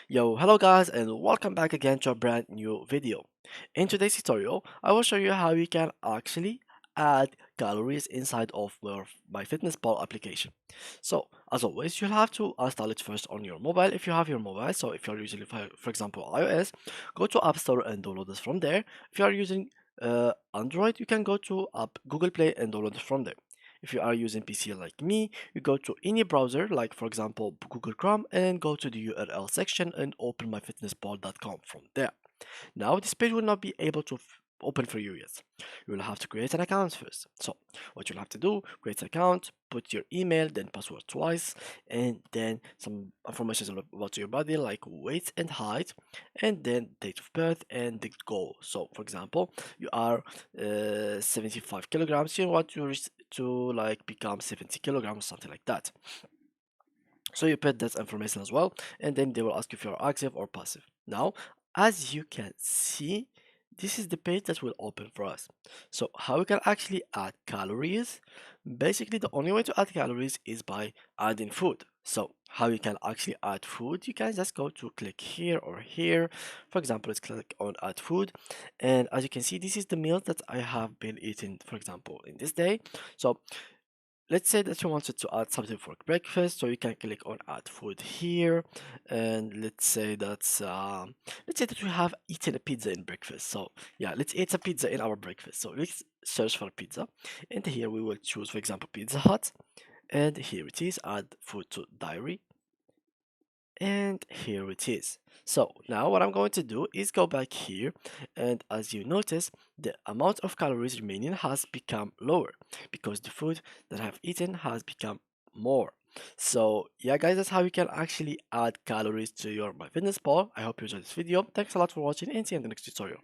Yo, hello guys and welcome back again to a brand new video. In today's tutorial, I will show you how you can actually add calories inside of your MyFitnessPal application. So, as always, you'll have to install it first on your mobile if you have your mobile. So, if you're using, for example, iOS, go to App Store and download this from there. If you are using Android, you can go to Google Play and download it from there. If you are using PC like me, you go to any browser, like for example Google Chrome, and go to the URL section and open myfitnesspal.com from there. Now this page will not be able to open for you yet. You will have to create an account first. So what you'll have to do, create an account, put your email, then password twice, and then some information about your body like weight and height, and then date of birth and the goal. So for example, you are 75 kilograms, you want to reach to like become 70 kilograms, something like that. So you put that information as well, and then they will ask if you're active or passive. Now, as you can see, this is the page that will open for us. So how we can actually add calories? Basically, the only way to add calories is by adding food. So how you can actually add food? You can just go to click here or here. For example, let's click on add food. And as you can see, this is the meal that I have been eating, for example, in this day. So let's say that you wanted to add something for breakfast, so you can click on add food here, and let's say that we have eaten a pizza in breakfast. So yeah, let's eat a pizza in our breakfast. So let's search for pizza, and here we will choose, for example, Pizza Hut, and here it is, add food to diary, and here it is. So now what I'm going to do is go back here, and as you notice, the amount of calories remaining has become lower because the food that I've eaten has become more. So yeah guys, that's how you can actually add calories to your MyFitnessPal. I hope you enjoyed this video. Thanks a lot for watching and see you in the next tutorial.